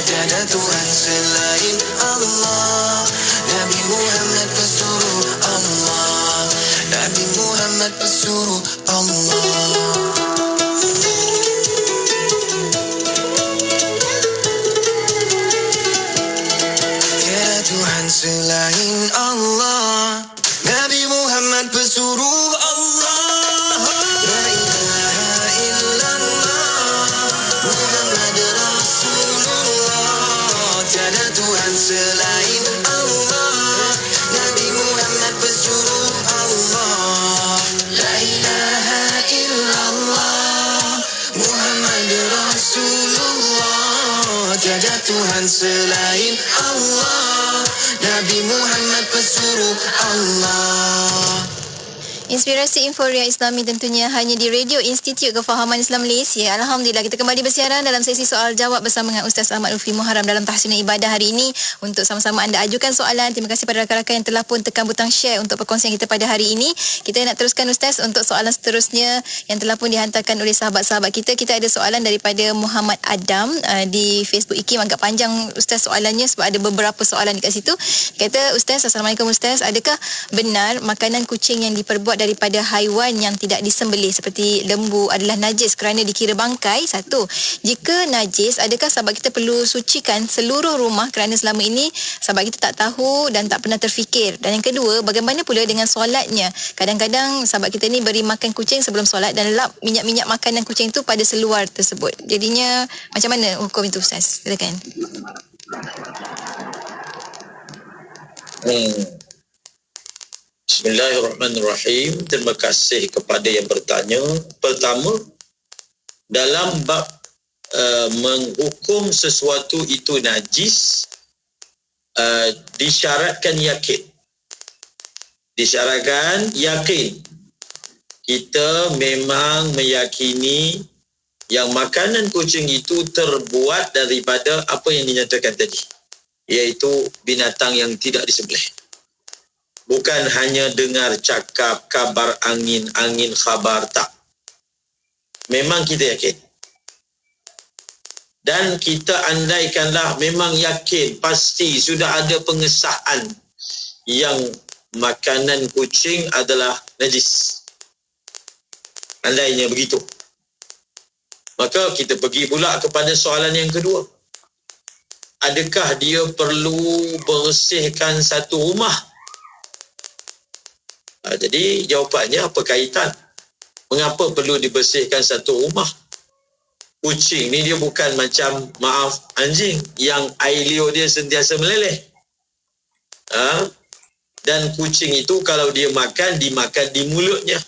tiada Tuhan selain Allah, Nabi Muhammad pesuruh Allah, Nabi Muhammad pesuruh Allah. Tiada Tuhan selain Allah, Nabi Muhammad pesuruh Allah. La ilaha illallah Muhammad Rasulullah, tiada Tuhan selain Allah, Nabi Muhammad pesuruh Allah. La ilaha illallah Muhammad Rasulullah, tiada Tuhan selain Allah, Nabi Muhammad pesuruh Allah. Inspirasi Inforia Islami tentunya hanya di Radio Institut Kefahaman Islam Malaysia. Alhamdulillah, kita kembali bersiaran dalam sesi soal jawab bersama dengan Ustaz Ahmad Lutfi Muharram dalam Tahsinul Ibadah hari ini. Untuk sama-sama anda ajukan soalan. Terima kasih pada rakan-rakan yang telah pun tekan butang share untuk perkongsian kita pada hari ini. Kita nak teruskan Ustaz untuk soalan seterusnya yang telah pun dihantarkan oleh sahabat-sahabat kita. Kita ada soalan daripada Muhammad Adam di Facebook IKIM. Agak panjang Ustaz soalannya sebab ada beberapa soalan dekat situ. Kata Ustaz, Assalamualaikum Ustaz, adakah benar makanan kucing yang diperbuat daripada haiwan yang tidak disembelih seperti lembu adalah najis kerana dikira bangkai? Satu, jika najis, adakah sahabat kita perlu sucikan seluruh rumah kerana selama ini sahabat kita tak tahu dan tak pernah terfikir? Dan yang kedua, bagaimana pula dengan solatnya? Kadang-kadang sahabat kita ni beri makan kucing sebelum solat dan lap minyak-minyak makanan kucing tu pada seluar tersebut. Jadinya macam mana hukum itu Ustaz? Silakan. Bismillahirrahmanirrahim. Terima kasih kepada yang bertanya. Pertama, dalam bab menghukum sesuatu itu najis, disyaratkan yakin. Disyaratkan yakin. Kita memang meyakini yang makanan kucing itu terbuat daripada apa yang dinyatakan tadi, iaitu binatang yang tidak disembelih. Bukan hanya dengar cakap kabar angin khabar, tak. Memang kita yakin. Dan kita andaikanlah memang yakin, pasti sudah ada pengesahan yang makanan kucing adalah najis. Andainya begitu. Maka kita pergi pula kepada soalan yang kedua. adakah dia perlu bersihkan satu rumah? Jadi jawapannya apa kaitan? Mengapa perlu dibersihkan satu rumah? Kucing ni dia bukan macam, maaf, anjing yang air liur dia sentiasa meleleh. Dan kucing itu kalau dia makan, dimakan di mulutnya.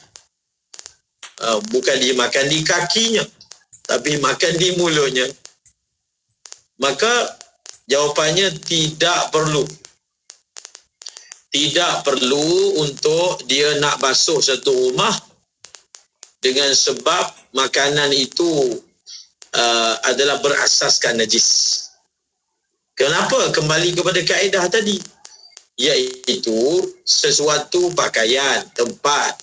Bukan dia makan di kakinya, tapi makan di mulutnya. Maka jawapannya tidak perlu. Tidak perlu untuk dia nak basuh satu rumah dengan sebab makanan itu adalah berasaskan najis. Kenapa? Kembali kepada kaedah tadi, iaitu sesuatu pakaian, tempat,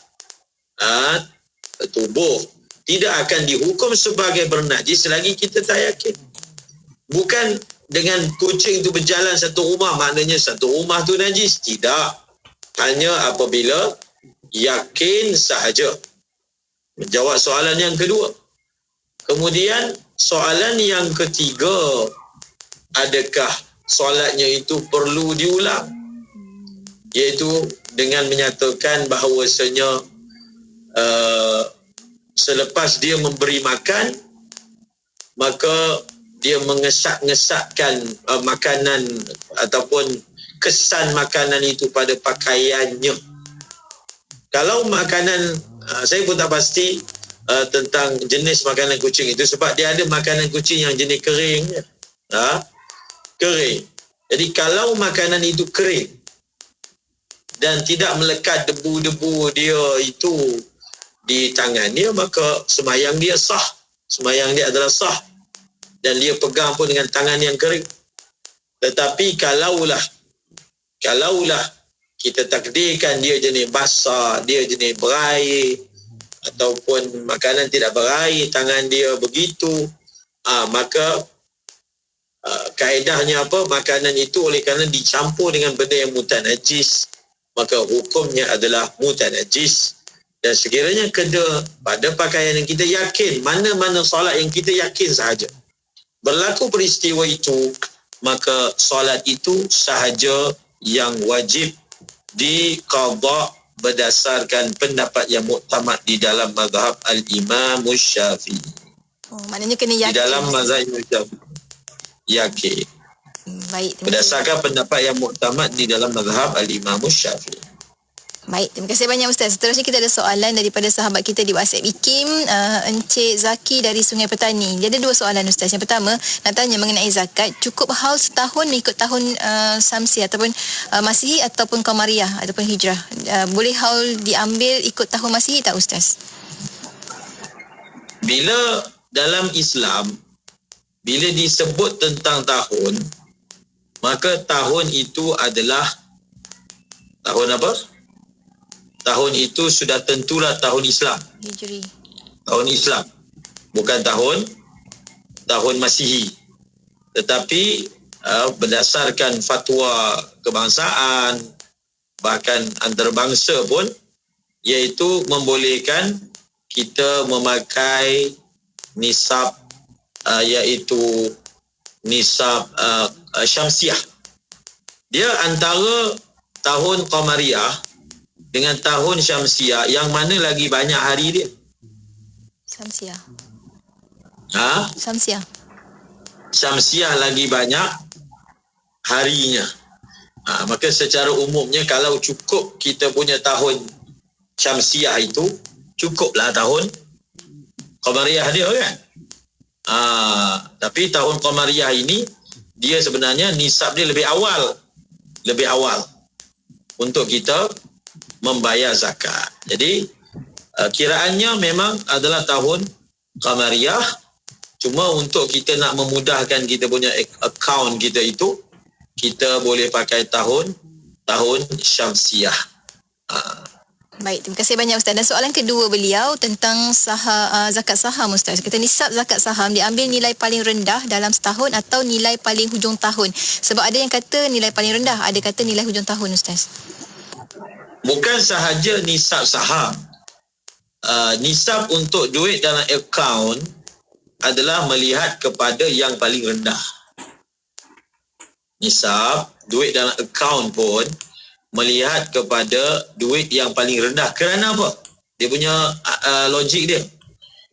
tubuh tidak akan dihukum sebagai bernajis selagi kita tak yakin. Bukan dengan kucing itu berjalan satu rumah maknanya satu rumah tu najis. Tidak. Hanya apabila yakin sahaja. Menjawab soalan yang kedua. Kemudian soalan yang ketiga, adakah solatnya itu perlu diulang? Iaitu dengan menyatakan bahawasanya selepas dia memberi makan, maka dia mengesak-ngesakkan makanan ataupun kesan makanan itu pada pakaiannya. Kalau makanan, saya pun tak pasti tentang jenis makanan kucing itu, sebab dia ada makanan kucing yang jenis kering. Kering. Jadi kalau makanan itu kering dan tidak melekat debu-debu dia itu di tangan dia, maka sembahyang dia sah. Sembahyang dia adalah sah. Dan dia pegang pun dengan tangan yang kering. Tetapi kalaulah kita takdirkan dia jenis basah, dia jenis berair, ataupun makanan tidak berair, tangan dia begitu, maka kaedahnya apa? Makanan itu oleh kerana dicampur dengan benda yang mutanajis, maka hukumnya adalah mutanajis. Dan sekiranya pada pakaian yang kita yakin, mana-mana solat yang kita yakin sahaja berlaku peristiwa itu, maka solat itu sahaja yang wajib diqadha berdasarkan pendapat yang muktamad di dalam mazhab al-Imam Syafi'i. Maknanya kena yakin. Di dalam mazhab Syafi'i. Yakin. Baik. Berdasarkan pendapat yang muktamad di dalam mazhab al-Imam Syafi'i. Baik, terima kasih banyak Ustaz. Seterusnya kita ada soalan daripada sahabat kita di WhatsApp IKIM, Encik Zaki dari Sungai Petani. Dia ada dua soalan Ustaz. Yang pertama, nak tanya mengenai zakat. Cukup haul setahun mengikut tahun Samsi ataupun Masihi ataupun Qamariyah ataupun Hijrah. Boleh haul diambil ikut tahun Masihi tak Ustaz? Bila dalam Islam, bila disebut tentang tahun, maka tahun itu adalah tahun apa? Tahun itu sudah tentulah tahun Islam. Hijri. Tahun Islam. Bukan tahun Masihi. Tetapi berdasarkan fatwa kebangsaan, bahkan antarabangsa pun, iaitu membolehkan kita memakai nisab, iaitu nisab Syamsiah. Dia antara tahun Qamariyah dengan tahun Syamsiah, yang mana lagi banyak hari dia? Syamsiah. Syamsiah. Syamsiah lagi banyak harinya. Maka secara umumnya kalau cukup kita punya tahun Syamsiah itu, cukuplah tahun Qamariyah dia kan. Tapi tahun Qamariyah ini, dia sebenarnya nisab dia lebih awal untuk kita membayar zakat. Jadi kiraannya memang adalah tahun Qamariyah, cuma untuk kita nak memudahkan kita punya akaun kita itu, kita boleh pakai tahun Syamsiah. Baik, terima kasih banyak Ustaz. Dan soalan kedua beliau tentang zakat saham Ustaz. Kata nisab zakat saham diambil nilai paling rendah dalam setahun atau nilai paling hujung tahun. Sebab ada yang kata nilai paling rendah, ada kata nilai hujung tahun Ustaz. Bukan sahaja nisab saham. Nisab untuk duit dalam akaun adalah melihat kepada yang paling rendah. nisab, duit dalam akaun pun melihat kepada duit yang paling rendah. Kerana apa? Dia punya logik dia.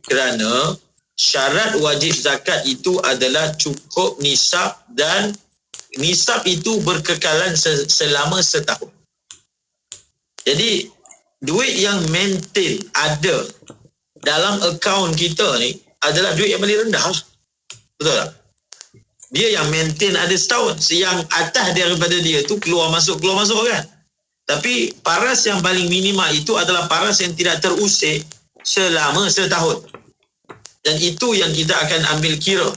Kerana syarat wajib zakat itu adalah cukup nisab, dan nisab itu berkekalan selama setahun. Jadi duit yang maintain ada dalam akaun kita ni adalah duit yang paling rendah. Betul tak? Dia yang maintain ada setahun. Yang atas daripada dia tu keluar masuk kan. Tapi paras yang paling minima itu adalah paras yang tidak terusik selama setahun. Dan itu yang kita akan ambil kira.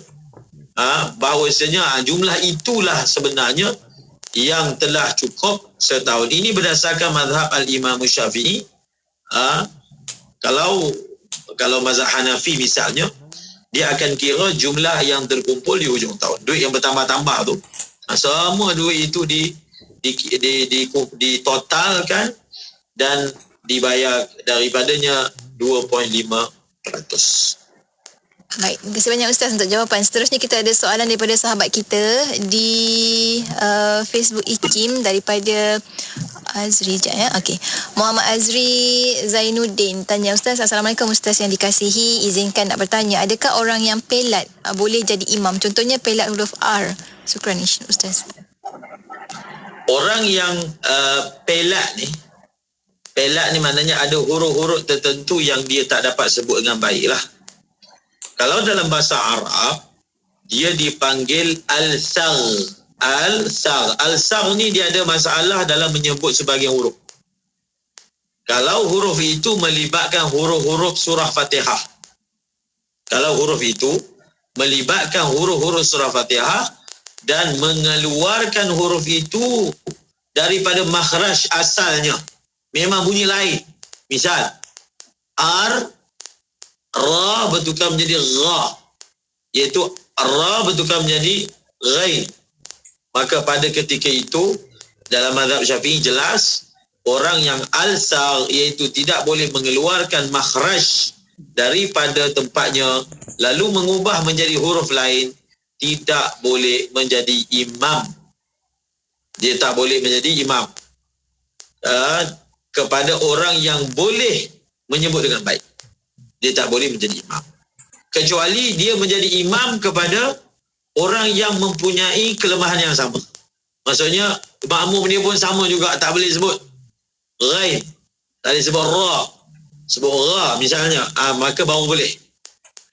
Bahawasanya jumlah itulah sebenarnya yang telah cukup setahun. Ini berdasarkan mazhab Al-Imam Syafi'i. Kalau mazhab Hanafi misalnya, dia akan kira jumlah yang terkumpul di hujung tahun. Duit yang bertambah-tambah tu, semua duit itu ditotalkan dan dibayar daripadanya 2.5%. Baik, terima kasih banyak Ustaz untuk jawapan. Seterusnya kita ada soalan daripada sahabat kita di Facebook IKIM daripada Azri sekejap ya. Okey. Muhammad Azri Zainuddin tanya, Ustaz, Assalamualaikum Ustaz yang dikasihi, izinkan nak bertanya, adakah orang yang pelat boleh jadi imam? Contohnya pelat huruf R. Syukran Ustaz. Orang yang pelat ni maknanya ada huruf-huruf tertentu yang dia tak dapat sebut dengan baik lah. Kalau dalam bahasa Arab, dia dipanggil al-sagh. Al-sagh ni dia ada masalah dalam menyebut sebagian huruf. Kalau huruf itu melibatkan huruf-huruf surah Fatihah. Kalau huruf itu melibatkan huruf-huruf surah Fatihah dan mengeluarkan huruf itu daripada makhraj asalnya, memang bunyi lain. Misal, Ra bertukar menjadi Ra, iaitu Ra bertukar menjadi Ghain. Maka pada ketika itu dalam mazhab Syafi'i jelas orang yang al-sagh, iaitu tidak boleh mengeluarkan makhraj daripada tempatnya lalu mengubah menjadi huruf lain, tidak boleh menjadi imam. Dia tak boleh menjadi imam kepada orang yang boleh menyebut dengan baik. Dia tak boleh menjadi imam. Kecuali dia menjadi imam kepada orang yang mempunyai kelemahan yang sama. Maksudnya, makmum dia pun sama juga, tak boleh sebut ghain. Tak boleh sebut ra. Sebut ra misalnya, maka baru boleh.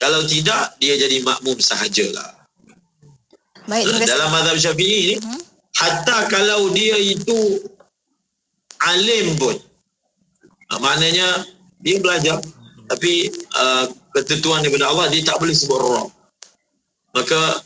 Kalau tidak, dia jadi makmum sahajalah. Baik, dalam mazhab Syafi'i ni, hatta kalau dia itu alim pun, maknanya dia belajar, tapi ketentuan daripada Allah, dia tak boleh sebut ra, maka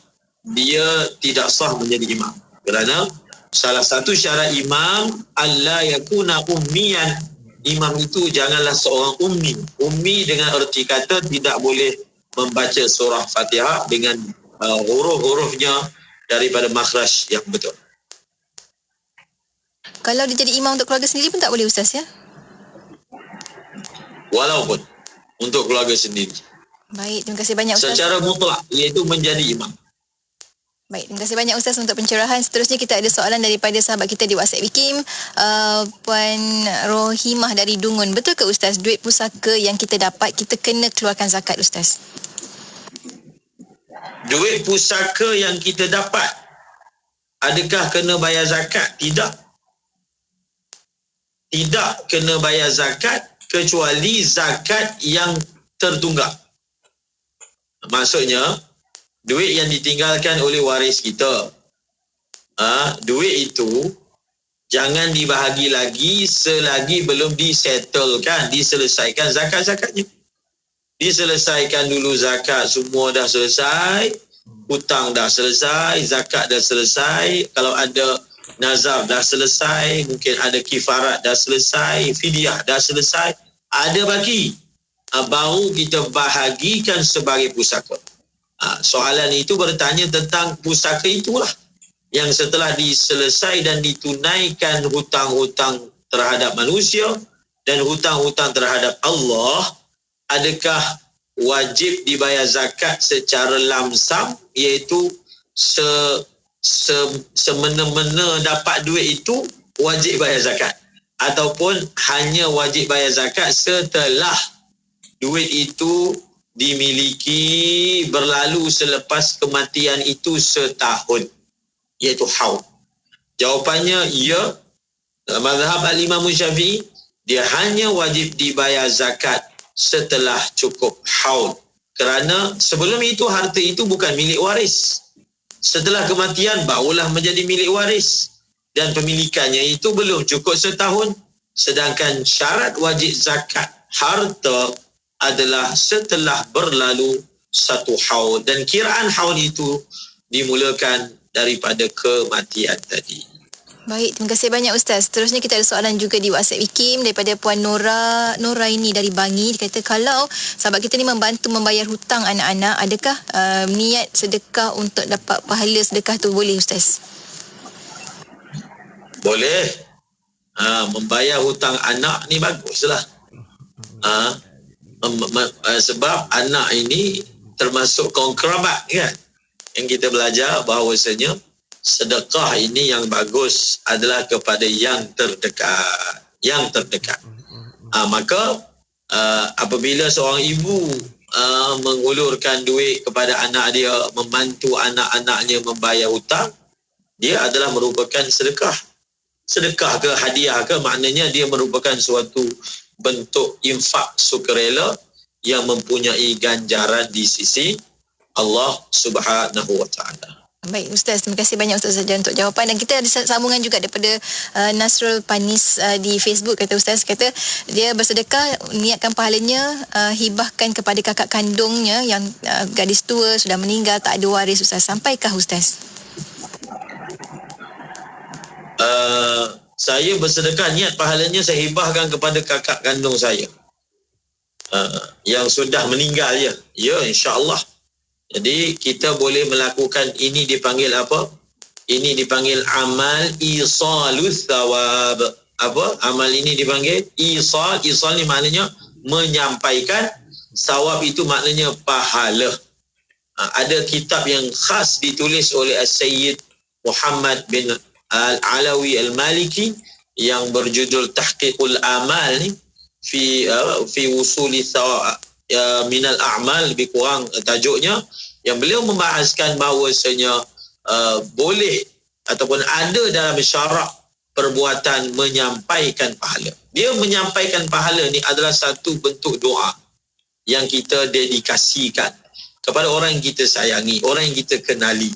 dia tidak sah menjadi imam. Kerana salah satu syarat imam alla yakuna ummiyan. Imam itu janganlah seorang ummi. Ummi dengan erti kata tidak boleh membaca surah Fatihah dengan huruf-hurufnya daripada makhraj yang betul. Kalau dia jadi imam untuk keluarga sendiri pun tak boleh Ustaz ya? Walaupun untuk keluarga sendiri. Baik, terima kasih banyak Ustaz. Secara mutlak, iaitu menjadi imam. Baik, terima kasih banyak Ustaz untuk pencerahan. Seterusnya kita ada soalan daripada sahabat kita di WhatsApp IKIM, Puan Rohimah dari Dungun. Betul ke Ustaz, duit pusaka yang kita dapat, kita kena keluarkan zakat Ustaz? Duit pusaka yang kita dapat, adakah kena bayar zakat? Tidak. Tidak kena bayar zakat kecuali zakat yang tertunggak. Maksudnya, duit yang ditinggalkan oleh waris kita, duit itu jangan dibahagi lagi selagi belum disettlekan, diselesaikan zakat-zakatnya. Diselesaikan dulu zakat, semua dah selesai, hutang dah selesai, zakat dah selesai, kalau ada nazar dah selesai, mungkin ada kifarat dah selesai, fidyah dah selesai, ada baki, baru kita bahagikan sebagai pusaka. Soalan itu bertanya tentang pusaka itulah yang setelah diselesai dan ditunaikan hutang-hutang terhadap manusia dan hutang-hutang terhadap Allah, adakah wajib dibayar zakat secara lamsam, iaitu semena-mena dapat duit itu wajib bayar zakat, ataupun hanya wajib bayar zakat setelah duit itu dimiliki berlalu selepas kematian itu setahun, iaitu haul. Jawapannya ya, mazhab al-Imam Syafi'i, dia hanya wajib dibayar zakat setelah cukup haul, kerana sebelum itu harta itu bukan milik waris. Setelah kematian barulah menjadi milik waris, dan pemilikannya itu belum cukup setahun. Sedangkan syarat wajib zakat harta adalah setelah berlalu satu haul, dan kiraan haul itu dimulakan daripada kematian tadi. Baik, terima kasih banyak Ustaz. Seterusnya kita ada soalan juga di WhatsApp IKIM daripada Puan Nora. Nora ini dari Bangi. Dia kata, kalau sahabat kita ni membantu membayar hutang anak-anak, adakah niat sedekah untuk dapat pahala sedekah tu boleh Ustaz? Boleh. Membayar hutang anak ni baguslah. Sebab anak ini termasuk kaum kerabat kan. Yang kita belajar bahawasanya sedekah ini yang bagus adalah kepada yang terdekat. Maka apabila seorang ibu mengulurkan duit kepada anak dia, membantu anak-anaknya membayar hutang, dia adalah merupakan sedekah. Sedekah ke hadiah ke, maknanya dia merupakan suatu bentuk infak sukarela yang mempunyai ganjaran di sisi Allah Subhanahu wa taala. Baik Ustaz, terima kasih banyak Ustaz saja untuk jawapan. Dan kita ada sambungan juga daripada Nasrul Panis di Facebook. Kata Ustaz, kata dia bersedekah, niatkan pahalanya hibahkan kepada kakak kandungnya yang gadis tua, sudah meninggal, tak ada waris Ustaz. Sampaikah Ustaz? Saya bersedekah, niat pahalanya saya hibahkan kepada kakak kandung saya yang sudah meninggal ya. Ya, insya-Allah. Jadi kita boleh melakukan ini, dipanggil apa? Ini dipanggil amal isalus thawab. Apa? Amal ini dipanggil isal. Isal ni maknanya menyampaikan. Thawab itu maknanya pahala. Ada kitab yang khas ditulis oleh Sayyid Muhammad bin Al-Alawi Al-Maliki yang berjudul Tahqiqul Amal ni fi wusuli thawab minal a'mal, lebih kurang tajuknya, yang beliau membahaskan bahawasanya boleh ataupun ada dalam syarak perbuatan menyampaikan pahala. Dia menyampaikan pahala ni adalah satu bentuk doa yang kita dedikasikan kepada orang yang kita sayangi, orang yang kita kenali.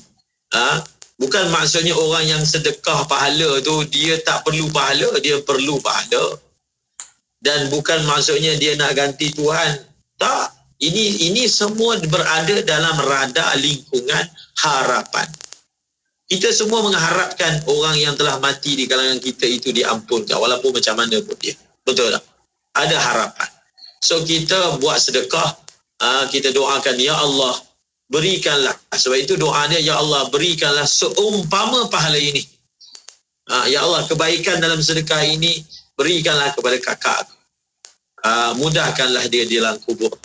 Bukan maksudnya orang yang sedekah pahala tu dia tak perlu pahala, dia perlu pahala. Dan bukan maksudnya dia nak ganti Tuhan. Tak, ini semua berada dalam radar lingkungan harapan. Kita semua mengharapkan orang yang telah mati di kalangan kita itu diampunkan, walaupun macam mana pun dia. Betul tak? Ada harapan. So kita buat sedekah, kita doakan, ya Allah berikanlah. Sebab itu doa dia, ya Allah berikanlah seumpama pahala ini. Ya Allah, kebaikan dalam sedekah ini berikanlah kepada kakak. Mudahkanlah dia di dalam kubur.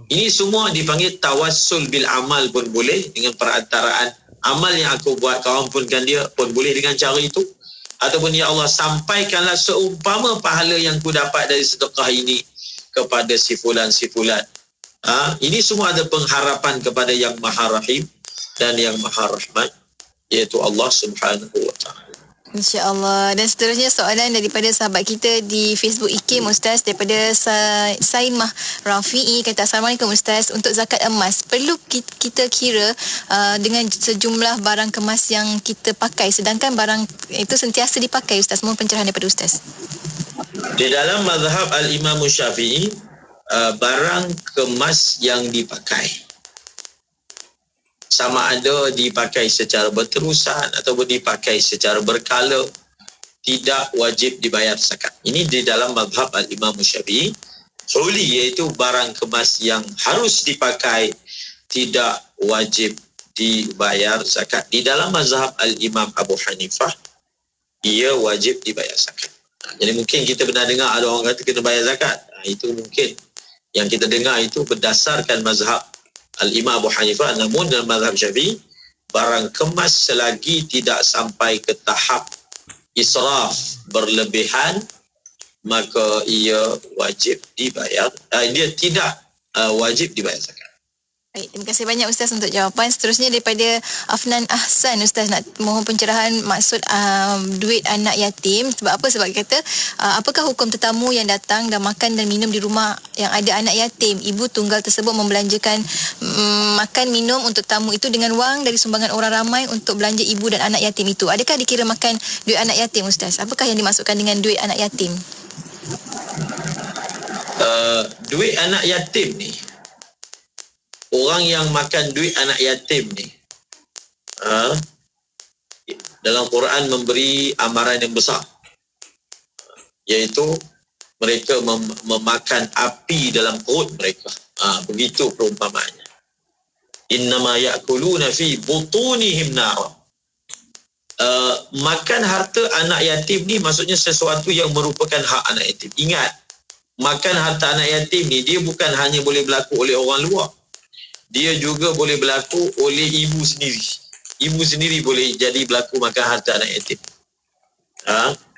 Ini semua dipanggil tawassul bil amal pun boleh, dengan perantaraan amal yang aku buat, kau ampunkan dia pun boleh dengan cara itu. Ataupun ya Allah, sampaikanlah seumpama pahala yang ku dapat dari sedekah ini kepada si fulan-si fulan. Ini semua ada pengharapan kepada yang Maha Rahim dan yang Maha Rahmat, iaitu Allah Subhanahu wa taala. InsyaAllah. Dan seterusnya soalan daripada sahabat kita di Facebook IKIM Ustaz, daripada Saimah Rafi'i. Kata, Assalamualaikum Ustaz, untuk zakat emas perlu kita kira dengan sejumlah barang kemas yang kita pakai, sedangkan barang itu sentiasa dipakai Ustaz? Mohon pencerahan daripada Ustaz. Di dalam mazhab Al-Imam Syafi'i, barang kemas yang dipakai, sama ada dipakai secara berterusan ataupun dipakai secara berkala, tidak wajib dibayar zakat. Ini di dalam mazhab Al-Imam Syafi'i. Huli, iaitu barang kemas yang harus dipakai, tidak wajib dibayar zakat. Di dalam mazhab Al-Imam Abu Hanifah, ia wajib dibayar zakat. Jadi mungkin kita pernah dengar ada orang kata kena bayar zakat. Itu mungkin yang kita dengar itu berdasarkan mazhab Al-Imam Abu Hanifah. Namun dalam mazhab Syafi'i, barang kemas selagi tidak sampai ke tahap israf berlebihan, maka ia wajib dibayar. Dia tidak wajib dibayar zakat. Baik, terima kasih banyak Ustaz untuk jawapan. Seterusnya daripada Afnan Ahsan, Ustaz nak mohon pencerahan maksud duit anak yatim. Sebab apa? Sebab kata apakah hukum tetamu yang datang dan makan dan minum di rumah yang ada anak yatim? Ibu tunggal tersebut membelanjakan makan minum untuk tamu itu dengan wang dari sumbangan orang ramai untuk belanja ibu dan anak yatim itu. Adakah dikira makan duit anak yatim, Ustaz? Apakah yang dimaksudkan dengan duit anak yatim? Duit anak yatim ni, orang yang makan duit anak yatim ni, dalam Quran memberi amaran yang besar, iaitu mereka memakan api dalam perut mereka. Begitu perumpamaannya. Innama ya'kuluna fi butunihim nar. Makan harta anak yatim ni maksudnya sesuatu yang merupakan hak anak yatim. Ingat, makan harta anak yatim ni dia bukan hanya boleh berlaku oleh orang luar. Dia juga boleh berlaku oleh ibu sendiri. Ibu sendiri boleh jadi berlaku makan harta anak yatim.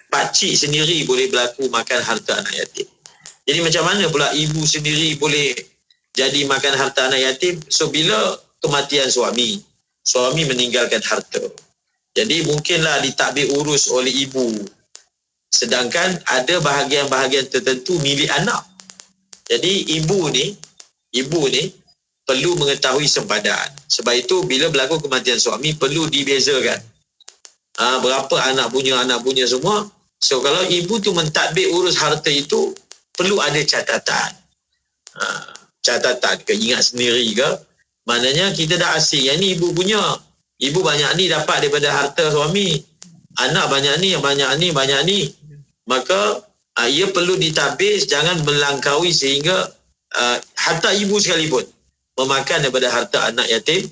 Pakcik sendiri boleh berlaku makan harta anak yatim. Jadi macam mana pula ibu sendiri boleh jadi makan harta anak yatim? So bila kematian suami meninggalkan harta, jadi mungkinlah ditakbir urus oleh ibu. Sedangkan ada bahagian-bahagian tertentu milik anak. Jadi ibu ni perlu mengetahui sempadan. Sebab itu bila berlaku kematian suami perlu dibezakan. Berapa anak punya semua. So kalau ibu tu mentadbir urus harta itu, perlu ada catatan. Catatan ke, ingat sendiri ke? Maknanya kita dah asing. Yang ni ibu punya. Ibu banyak ni dapat daripada harta suami. Anak banyak ni. Maka ia perlu ditadbir, jangan melangkaui sehingga hatta ibu sekalipun memakan daripada harta anak yatim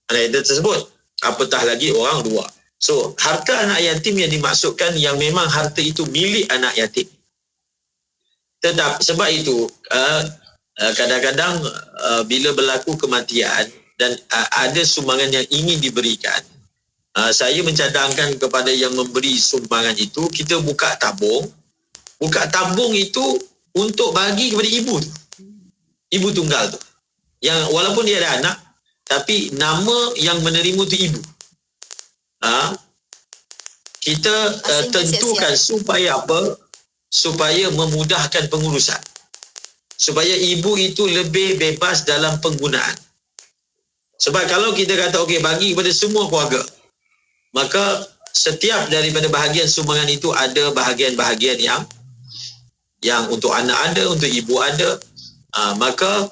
tersebut, apatah lagi orang luar. So harta anak yatim yang dimaksudkan yang memang harta itu milik anak yatim. Sebab itu kadang-kadang bila berlaku kematian dan ada sumbangan yang ingin diberikan, saya mencadangkan kepada yang memberi sumbangan itu, kita buka tabung itu untuk bagi kepada ibu tunggal tu, yang walaupun dia ada anak tapi nama yang menerima tu ibu. Kita tentukan supaya apa? Supaya memudahkan pengurusan, supaya ibu itu lebih bebas dalam penggunaan. Sebab kalau kita kata okey bagi kepada semua keluarga, maka setiap daripada bahagian sumbangan itu ada bahagian-bahagian yang untuk anak ada, untuk ibu ada. Maka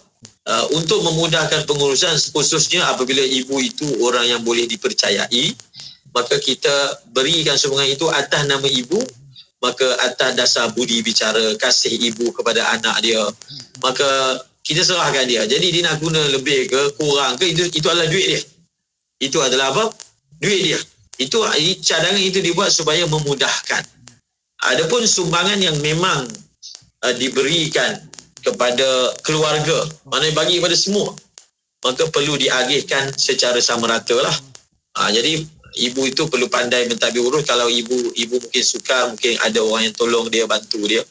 untuk memudahkan pengurusan, khususnya apabila ibu itu orang yang boleh dipercayai, maka kita berikan sumbangan itu atas nama ibu, maka atas dasar budi bicara kasih ibu kepada anak dia, maka kita serahkan dia. Jadi dia nak guna lebih ke kurang ke, itu adalah duit dia. Itu adalah apa? Duit dia. Itu cadangan itu dibuat supaya memudahkan. Adapun sumbangan yang memang diberikan kepada keluarga, maknanya bagi kepada semua, maka perlu diagihkan secara sama rata lah. Jadi ibu itu perlu pandai mentadbir urus. Kalau ibu mungkin sukar, mungkin ada orang yang tolong dia, bantu dia.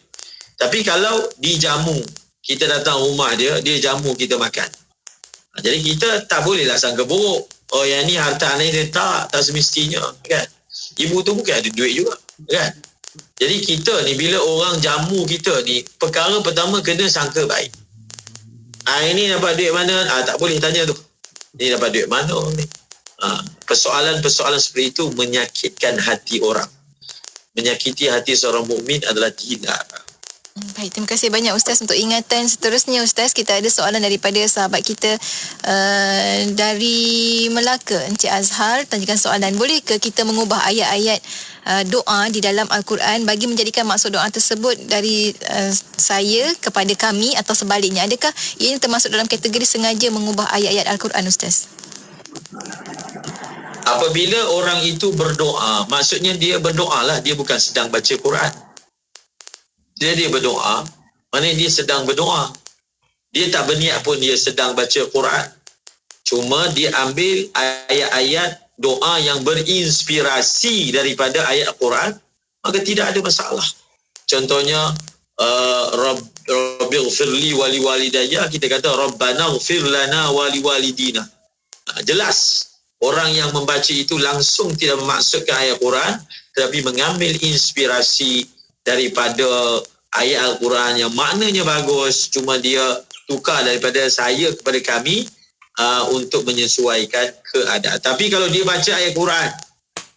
Tapi kalau dijamu, kita datang rumah dia jamu kita makan. Jadi kita tak bolehlah sangka buruk. Oh yang ni harta ni dia tak semestinya, kan? Ibu tu bukan ada duit juga, kan? Jadi kita ni bila orang jamu kita ni, perkara pertama kena sangka baik. Ini dapat duit mana? Tak boleh tanya tu. Ni dapat duit mana ni? Persoalan-persoalan seperti itu menyakitkan hati orang. Menyakiti hati seorang mukmin adalah tidak. Baik, terima kasih banyak Ustaz untuk ingatan. Seterusnya Ustaz, kita ada soalan daripada sahabat kita dari Melaka, Encik Azhar tanyakan soalan, bolehkah kita mengubah ayat-ayat doa di dalam Al-Quran bagi menjadikan maksud doa tersebut dari saya kepada kami atau sebaliknya? Adakah ia termasuk dalam kategori sengaja mengubah ayat-ayat Al-Quran, Ustaz? Apabila orang itu berdoa, maksudnya dia berdoa lah, dia bukan sedang baca Quran. Dia berdoa, maknanya dia sedang berdoa. Dia tak berniat pun dia sedang baca Quran. Cuma dia ambil ayat-ayat doa yang berinspirasi daripada ayat Al-Quran, maka tidak ada masalah. Contohnya Rabbighfirli wali walidayya, kita kata Rabbana ighfir lana wali walidina. Jelas orang yang membaca itu langsung tidak memaksudkan ayat Quran, tetapi mengambil inspirasi daripada ayat Al-Quran yang maknanya bagus, cuma dia tukar daripada saya kepada kami untuk menyesuaikan keadaan. Tapi kalau dia baca ayat Quran,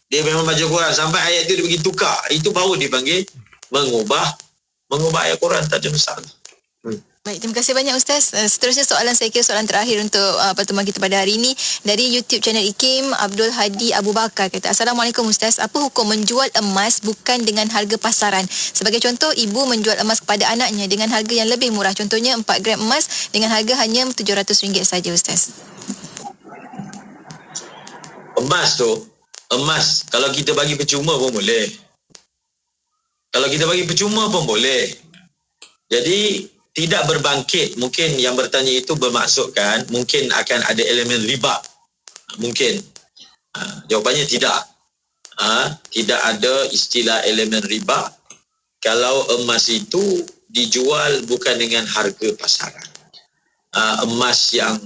dia memang baca Quran sampai ayat itu dia pergi tukar, itu baru dipanggil mengubah ayat Quran, tak ada masalah. Baik, terima kasih banyak Ustaz. Seterusnya soalan saya kira soalan terakhir untuk pertemuan kita pada hari ini dari YouTube channel IKIM. Abdul Hadi Abu Bakar kata, Assalamualaikum Ustaz, apa hukum menjual emas bukan dengan harga pasaran? Sebagai contoh, ibu menjual emas kepada anaknya dengan harga yang lebih murah, contohnya 4 gram emas dengan harga hanya RM700 saja Ustaz. Emas kalau kita bagi percuma pun boleh. Kalau kita bagi percuma pun boleh. Jadi tidak berbangkit, mungkin yang bertanya itu bermaksudkan mungkin akan ada elemen riba. Mungkin. Jawapannya tidak. Tidak ada istilah elemen riba kalau emas itu dijual bukan dengan harga pasaran. Emas yang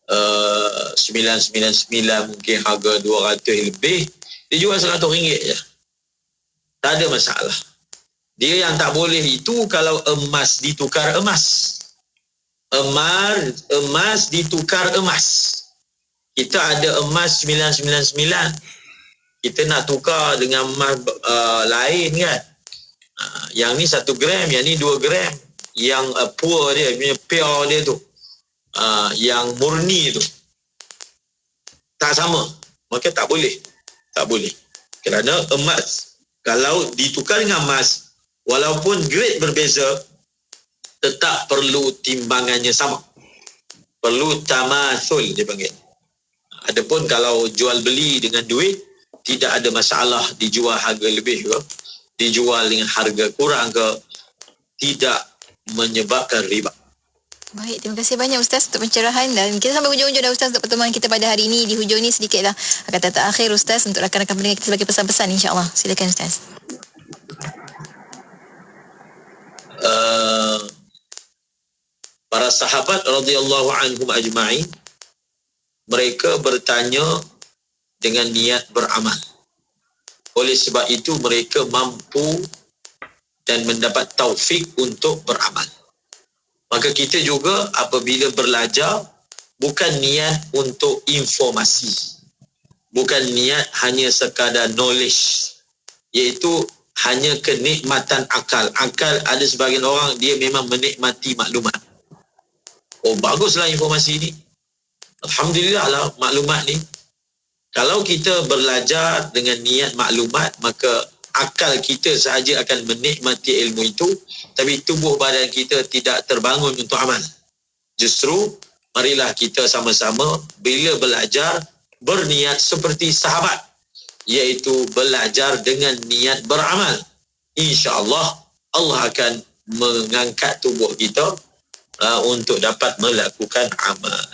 999 mungkin harga 200 lebih, dijual RM100 je. Tak ada masalah. Dia yang tak boleh itu kalau emas ditukar emas. Emas ditukar emas. Kita ada emas 999. Kita nak tukar dengan emas lain kan. Yang ni 1 gram, yang ni 2 gram. Yang pure dia, punya pure dia tu. Yang murni tu. Tak sama. Maka tak boleh. Tak boleh. Kerana emas, kalau ditukar dengan emas, walaupun grade berbeza, tetap perlu timbangannya sama. Perlu tamasul dia panggil. Adapun kalau jual beli dengan duit, tidak ada masalah dijual harga lebih ke, dijual dengan harga kurang ke, tidak menyebabkan riba. Baik, terima kasih banyak Ustaz untuk pencerahan, dan kita sampai hujung-hujung dah Ustaz untuk pertemuan kita pada hari ini. Di hujung ni sedikitlah kata-kata akhir Ustaz untuk rakan-rakan pendengar kita sebagai pesan-pesan, insya-Allah. Silakan Ustaz. Para sahabat radhiyallahu anhum ajma'in, mereka bertanya dengan niat beramal. Oleh sebab itu mereka mampu dan mendapat taufik untuk beramal. Maka kita juga apabila belajar, bukan niat untuk informasi, bukan niat hanya sekadar knowledge, iaitu hanya kenikmatan akal. Akal, ada sebahagian orang dia memang menikmati maklumat. Oh, baguslah informasi ni, alhamdulillah lah maklumat ni. Kalau kita belajar dengan niat maklumat, maka akal kita sahaja akan menikmati ilmu itu, tapi tubuh badan kita tidak terbangun untuk amal. Justru marilah kita sama-sama bila belajar berniat seperti sahabat, iaitu belajar dengan niat beramal. InsyaAllah Allah akan mengangkat tubuh kita untuk dapat melakukan amal.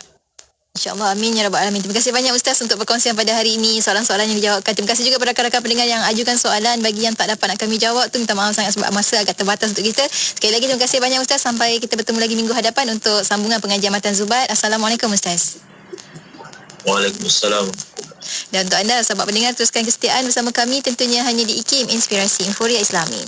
InsyaAllah, amin ya rabbal alamin. Terima kasih banyak Ustaz untuk perkongsian pada hari ini, soalan-soalan yang dijawabkan. Terima kasih juga kepada rakan-rakan pendengar yang ajukan soalan. Bagi yang tak dapat nak kami jawab tu, minta maaf sangat sebab masa agak terbatas untuk kita. Sekali lagi terima kasih banyak Ustaz. Sampai kita bertemu lagi minggu hadapan untuk sambungan pengajian Matan Zubat. Assalamualaikum Ustaz. Waalaikumsalam. Dan untuk anda sahabat pendengar, teruskan kesetiaan bersama kami tentunya hanya di IKIM, Inspirasi Inforia Islami.